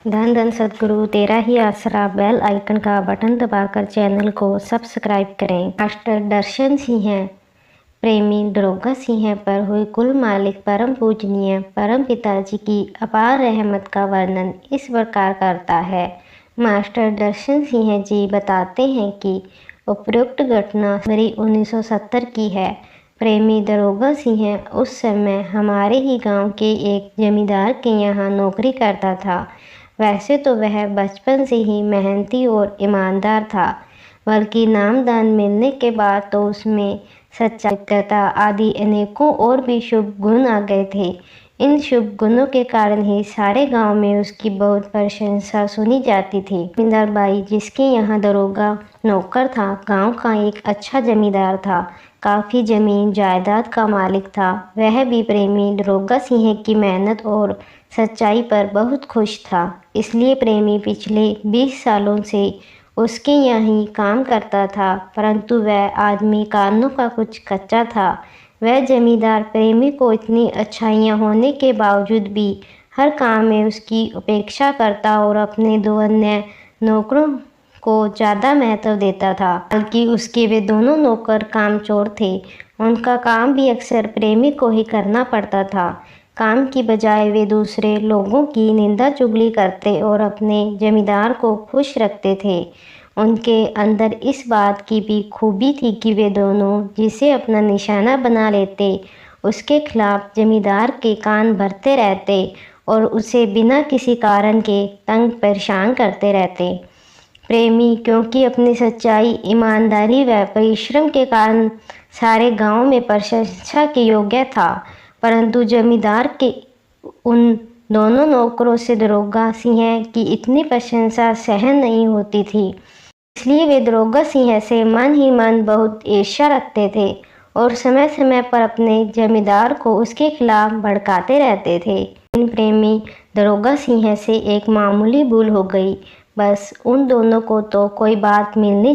धन धन सद्गुरु तेरा ही आसरा। बेल आइकन का बटन दबाकर चैनल को सब्सक्राइब करें। मास्टर दर्शन सिंह प्रेमी दरोगा सिंह पर हुई कुल मालिक परम पूजनीय परम पिताजी की अपार रहमत का वर्णन इस प्रकार करता है। मास्टर दर्शन सिंह जी बताते हैं कि उपरोक्त घटना जनवरी 1970 की है। प्रेमी दरोगा सिंह उस समय हमारे ही गांव के एक जमींदार के यहाँ नौकरी करता था। वैसे तो वह बचपन से ही मेहनती और ईमानदार था, बल्कि नामदान मिलने के बाद तो उसमें सच्चाई आदि अनेकों और भी शुभ गुण आ गए थे। इन शुभ गुणों के कारण ही सारे गांव में उसकी बहुत प्रशंसा सुनी जाती थी। जमींदार बाई जिसके यहाँ दरोगा नौकर था, गांव का एक अच्छा जमींदार था, काफ़ी जमीन जायदाद का मालिक था। वह भी प्रेमी दरोगा सिंह की मेहनत और सच्चाई पर बहुत खुश था। इसलिए प्रेमी पिछले 20 सालों से उसके यहाँ ही काम करता था, परंतु वह आदमी कानों का कुछ कच्चा था। वह जमींदार प्रेमी को इतनी अच्छाइयाँ होने के बावजूद भी हर काम में उसकी उपेक्षा करता और अपने 2 अन्य नौकरों को ज़्यादा महत्व देता था। बल्कि उसके वे दोनों नौकर कामचोर थे। उनका काम भी अक्सर प्रेमी को ही करना पड़ता था। काम की बजाय वे दूसरे लोगों की निंदा चुगली करते और अपने जमींदार को खुश रखते थे। उनके अंदर इस बात की भी खूबी थी कि वे दोनों जिसे अपना निशाना बना लेते, उसके खिलाफ जमींदार के कान भरते रहते और उसे बिना किसी कारण के तंग परेशान करते रहते। प्रेमी क्योंकि अपनी सच्चाई, ईमानदारी व परिश्रम के कारण सारे गांव में प्रशंसा के योग्य था, परंतु जमींदार के उन दोनों नौकरों से दरोगा सिंह की इतनी प्रशंसा सहन नहीं होती थी। इसलिए वे दरोगा सिंह से मन ही मन बहुत ईर्ष्या रखते थे और समय समय पर अपने जमींदार को उसके खिलाफ भड़काते रहते थे। इन प्रेमी दरोगा सिंह से एक मामूली भूल हो गई। बस उन दोनों को तो कोई बात मिलनी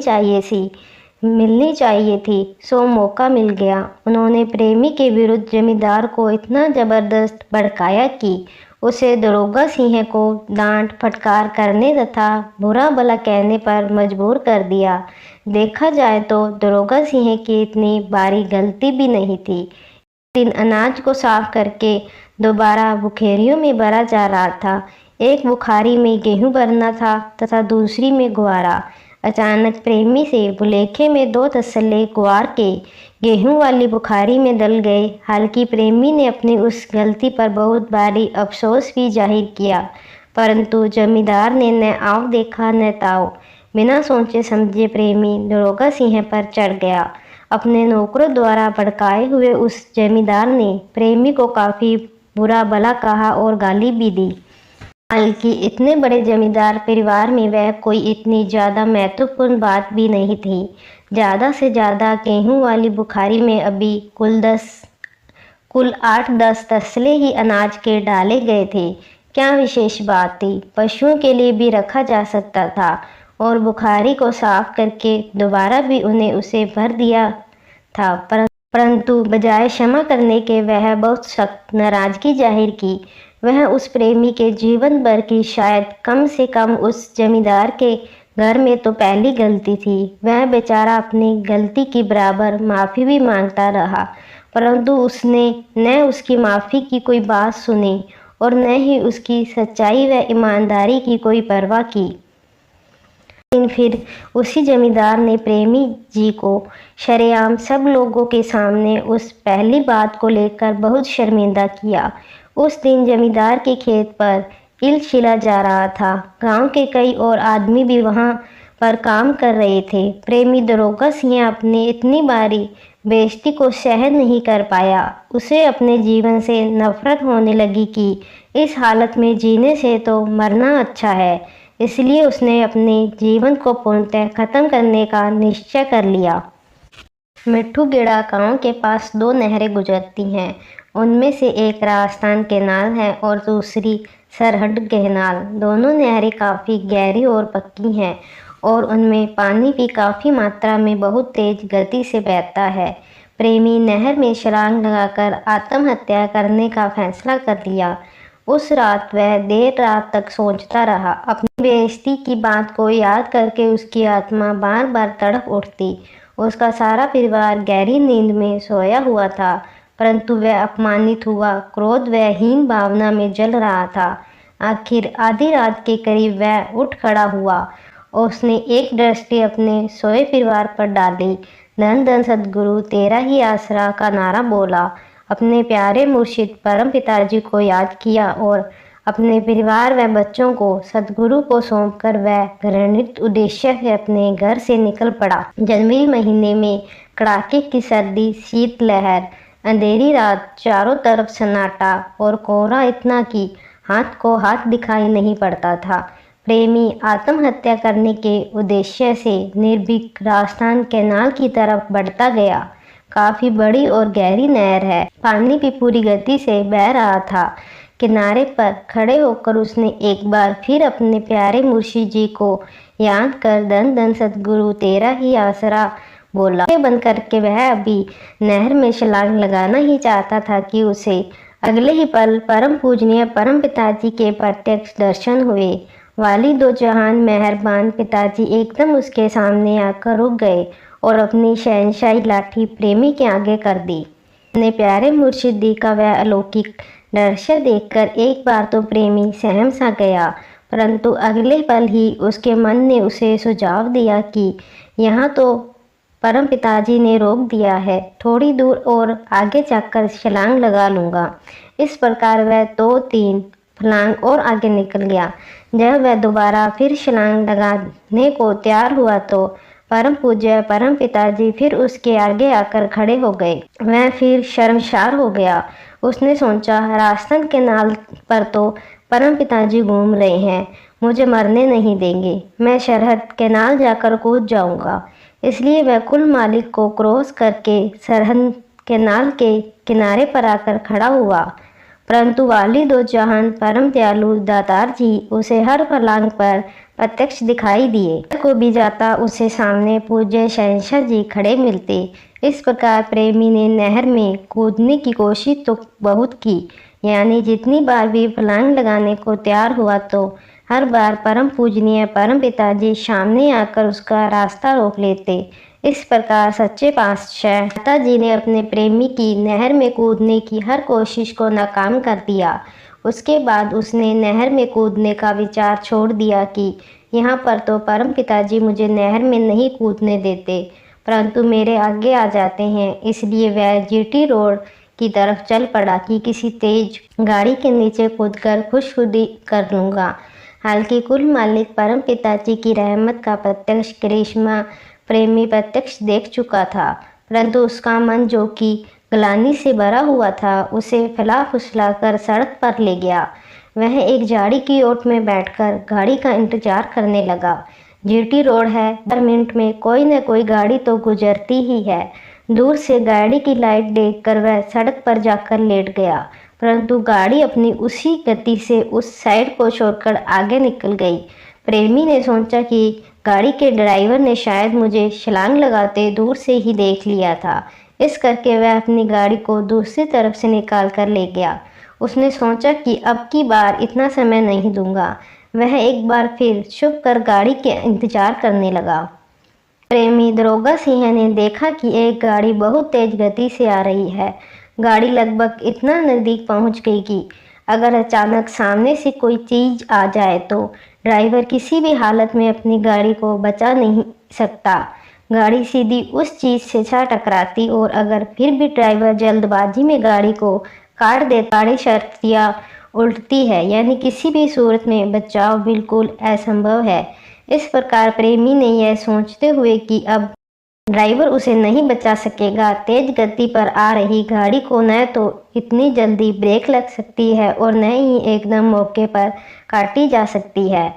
चाहिए थी, सो मौका मिल गया। उन्होंने प्रेमी के विरुद्ध जमींदार को इतना जबरदस्त भड़काया कि उसे दरोगा सिंह को डांट फटकार करने तथा बुरा भला कहने पर मजबूर कर दिया। देखा जाए तो दरोगा सिंह की इतनी भारी गलती भी नहीं थी। एक दिन अनाज को साफ करके दोबारा बुखेरियों में भरा जा रहा था। एक बुखारी में गेहूं भरना था तथा दूसरी में ग्वारा। अचानक प्रेमी से बुलेखे में 2 तसल्ले ग्वार के गेहूं वाली बुखारी में डल गए। हालांकि प्रेमी ने अपनी उस गलती पर बहुत भारी अफसोस भी जाहिर किया, परंतु जमींदार ने न आव देखा न ताव। बिना सोचे समझे प्रेमी दरोगा सिंह पर चढ़ गया। अपने नौकरों द्वारा भड़काए हुए उस जमींदार ने प्रेमी को काफ़ी बुरा भला कहा और गाली भी दी। हालांकि इतने बड़े जमींदार परिवार में वह कोई इतनी ज़्यादा महत्वपूर्ण बात भी नहीं थी। ज़्यादा से ज़्यादा गेहूं वाली बुखारी में अभी कुल 8-10 तसले ही अनाज के डाले गए थे। क्या विशेष बात थी, पशुओं के लिए भी रखा जा सकता था और बुखारी को साफ करके दोबारा भी उन्हें उसे भर दिया था। परंतु बजाय क्षमा करने के वह बहुत सख्त नाराज़गी जाहिर की। वह उस प्रेमी के जीवन भर की शायद कम से कम उस जमींदार के घर में तो पहली गलती थी। वह बेचारा अपनी गलती की बराबर माफ़ी भी मांगता रहा, परंतु उसने न उसकी माफ़ी की कोई बात सुनी और न ही उसकी सच्चाई व ईमानदारी की कोई परवाह की। लेकिन फिर उसी जमींदार ने प्रेमी जी को शरेआम सब लोगों के सामने उस पहली बात को लेकर बहुत शर्मिंदा किया। उस दिन जमींदार के खेत पर इल छिला जा रहा था। गांव के कई और आदमी भी वहां पर काम कर रहे थे। प्रेमी दरोगा सिंह अपनी इतनी भारी बेइज्जती को सहन नहीं कर पाया। उसे अपने जीवन से नफरत होने लगी कि इस हालत में जीने से तो मरना अच्छा है। इसलिए उसने अपने जीवन को पूर्णतः खत्म करने का निश्चय कर लिया। मिट्ठूगेड़ा गांव के पास 2 नहरें गुजरती हैं। उनमें से एक राजस्थान केनाल है और दूसरी सरहद केनाल। दोनों नहरें काफ़ी गहरी और पक्की हैं और उनमें पानी भी काफ़ी मात्रा में बहुत तेज गति से बहता है। प्रेमी नहर में छलांग लगाकर आत्महत्या करने का फैसला कर लिया। उस रात वह देर रात तक सोचता रहा। अपनी बेइज्जती की बात को याद करके उसकी आत्मा बार बार तड़प उठती। उसका सारा परिवार गहरी नींद में सोया हुआ था, परंतु वह अपमानित हुआ क्रोध व हीन भावना में जल रहा था। आखिर आधी रात के करीब वह उठ खड़ा हुआ और उसने एक दृष्टि अपने सोए परिवार पर डाली। धन धन सद्गुरु तेरा ही आसरा का नारा बोला। अपने प्यारे मुर्शिद परम पिताजी को याद किया और अपने परिवार व बच्चों को सद्गुरु को सौंपकर वह घृणित उद्देश्य से अपने घर से निकल पड़ा। जनवरी महीने में कड़ाके की सर्दी, शीतलहर, अंधेरी रात, चारों तरफ सन्नाटा और कोहरा इतना कि हाथ को हाथ दिखाई नहीं पड़ता था। प्रेमी आत्महत्या करने के उद्देश्य से निर्भीक राजस्थान कैनाल की तरफ बढ़ता गया। काफी बड़ी और गहरी नहर है। पानी भी पूरी गति से बह रहा था। किनारे पर खड़े होकर उसने एक बार फिर अपने प्यारे मुर्शिद जी को याद कर धन धन सद्गुरु तेरा ही आसरा बोला। बंद करके वह अभी नहर में छलांग लगाना ही चाहता था कि उसे अगले ही पल परम पूजनीय परम पिताजी के प्रत्यक्ष दर्शन हुए। वाली दो जहान मेहरबान पिताजी एकदम उसके सामने आकर रुक गए और अपनी शहनशाही लाठी प्रेमी के आगे कर दी। अपने प्यारे मुर्शिद दी का वह अलौकिक दृश्य देखकर एक बार तो प्रेमी सहम सा गया, परंतु अगले पल ही उसके मन ने उसे सुझाव दिया कि यहाँ तो परम पिताजी ने रोक दिया है, थोड़ी दूर और आगे जाकर छलांग लगा लूँगा। इस प्रकार वह 2-3 फलांग और आगे निकल गया। जब वह दोबारा फिर छलांग लगाने को तैयार हुआ तो परम पूज्य परम पिताजी फिर उसके आगे आकर खड़े हो गए। वह फिर शर्मसार हो गया। उसने सोचा, राजस्थान कैनाल पर तो परम पिताजी घूम रहे हैं, मुझे मरने नहीं देंगे, मैं सरहद कैनाल जाकर कूद जाऊंगा। इसलिए वह कुल मालिक को क्रॉस करके सरहद कैनाल के किनारे पर आकर खड़ा हुआ। परंतु वाली दो जहान परम दयालु दातार जी उसे हर फलांग पर प्रत्यक्ष दिखाई दिए। को भी जाता उसे सामने पूज्य शहंशाह जी खड़े मिलते। इस प्रकार प्रेमी ने नहर में कूदने की कोशिश तो बहुत की, यानी जितनी बार भी फलांग लगाने को तैयार हुआ तो हर बार परम पूजनीय परम पिताजी सामने आकर उसका रास्ता रोक लेते। इस प्रकार सच्चे पातशाह माताजी ने अपने प्रेमी की नहर में कूदने की हर कोशिश को नाकाम कर दिया। उसके बाद उसने नहर में कूदने का विचार छोड़ दिया कि यहाँ पर तो परम पिताजी मुझे नहर में नहीं कूदने देते, परंतु मेरे आगे आ जाते हैं। इसलिए वह जीटी रोड की तरफ चल पड़ा कि किसी तेज गाड़ी के नीचे कूदकर खुशखुदी कर लूँगा। हालांकि कुल मालिक परम पिताजी की रहमत का प्रत्यक्ष करिश्मा प्रेमी प्रत्यक्ष देख चुका था, परंतु उसका मन जो कि ग्लानि से भरा हुआ था उसे फैला फुसला कर सड़क पर ले गया। वह एक झाड़ी की ओट में बैठकर गाड़ी का इंतजार करने लगा। जीटी रोड है, हर मिनट में कोई न कोई गाड़ी तो गुजरती ही है। दूर से गाड़ी की लाइट देखकर वह सड़क पर जाकर लेट गया, परंतु गाड़ी अपनी उसी गति से उस साइड को छोड़कर आगे निकल गई। प्रेमी ने सोचा कि गाड़ी के ड्राइवर ने शायद मुझे छलांग लगाते दूर से ही देख लिया था। इस करके वह अपनी गाड़ी को दूसरी तरफ से निकाल कर ले गया। उसने सोचा कि अब की बार इतना समय नहीं दूंगा। वह एक बार फिर छुप कर गाड़ी के इंतजार करने लगा। प्रेमी दरोगा सिंह ने देखा कि एक गाड़ी बहुत तेज गति से आ रही है। गाड़ी लगभग इतना नज़दीक पहुंच गई कि अगर अचानक सामने से कोई चीज़ आ जाए तो ड्राइवर किसी भी हालत में अपनी गाड़ी को बचा नहीं सकता। गाड़ी सीधी उस चीज़ से जा टकराती और अगर फिर भी ड्राइवर जल्दबाजी में गाड़ी को काट दे, गाड़ी शर्तिया उल्टती है, यानी किसी भी सूरत में बचाव बिल्कुल असंभव है। इस प्रकार प्रेमी ने यह सोचते हुए कि अब ड्राइवर उसे नहीं बचा सकेगा, तेज गति पर आ रही गाड़ी को न तो इतनी जल्दी ब्रेक लग सकती है और न ही एकदम मौके पर काटी जा सकती है।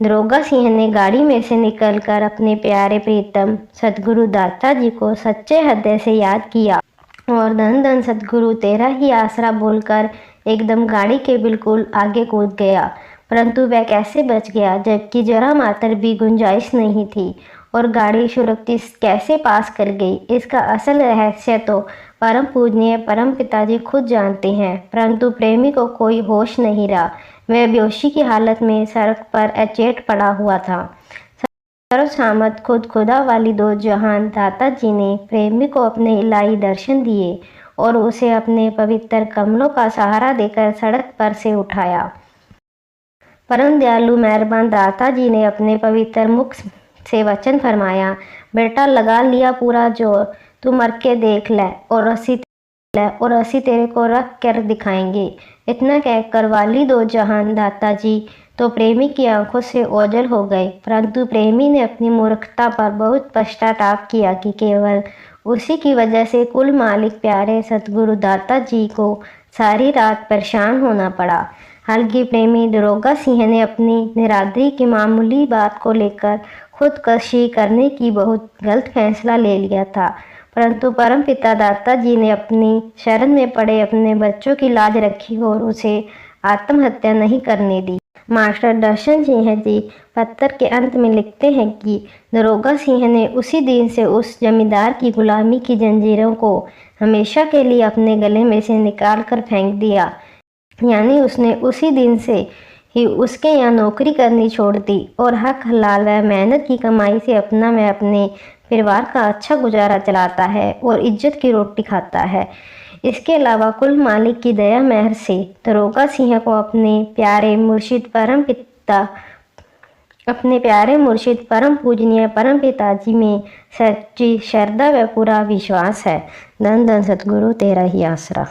दरोगा सिंह ने गाड़ी में से निकलकर अपने प्यारे प्रीतम सद्गुरु दाता जी को सच्चे हृदय से याद किया और धन धन सद्गुरु तेरा ही आसरा बोलकर एकदम गाड़ी के बिल्कुल आगे कूद गया। परंतु वह कैसे बच गया, जबकि जरा मात्र भी गुंजाइश नहीं थी, और गाड़ी सुरक्षित कैसे पास कर गई, इसका असल रहस्य तो परम पूजनीय परम पिताजी खुद जानते हैं, परंतु प्रेमी को कोई होश नहीं रहा। वह बेहोशी की हालत में सड़क पर अचेत पड़ा हुआ था। सर्वसम्मत खुद खुदा वाली दो जहान दाता जी ने प्रेमी को अपने इलाही दर्शन दिए और उसे अपने पवित्र कमलों का सहारा देकर सड़क पर से उठाया। परम दयालु मेहरबान दाता जी ने अपने पवित्र मुख से वचन फरमाया, बेटा लगा लिया पूरा जोर, तू मर के देख ले और असी तेरे को रख कर दिखाएंगे। इतना कहकर वाली दो जहान दाता जी तो प्रेमी की आंखों से ओझल हो गए, परंतु प्रेमी ने अपनी मूर्खता पर बहुत पश्चाताप किया कि केवल उसी की वजह से कुल मालिक प्यारे सतगुरु दाता जी को सारी रात परेशान होना पड़ा। हालांकि प्रेमी दरोगा सिंह ने अपनी निरादरी की मामूली बात को लेकर खुदकशी करने की बहुत गलत फैसला ले लिया था, परंतु परमपिता दाता जी ने अपनी शरण में पड़े अपने बच्चों की लाज रखी और उसे आत्महत्या नहीं करने दी। मास्टर दर्शन सिंह जी पत्र के अंत में लिखते हैं कि दरोगा सिंह ने उसी दिन से उस जमींदार की गुलामी की जंजीरों को हमेशा के लिए अपने गले में से निकाल कर फेंक दिया, यानी उसने उसी दिन से ही उसके यहाँ नौकरी करनी छोड़ दी और हक हलाल व मेहनत की कमाई से अपना व अपने परिवार का अच्छा गुजारा चलाता है और इज्जत की रोटी खाता है। इसके अलावा कुल मालिक की दया मेहर से दरोगा सिंह को अपने प्यारे मुर्शिद परम पूजनीय परम पिताजी में सच्ची श्रद्धा व पूरा विश्वास है। धन धन सतगुरु तेरा ही आसरा।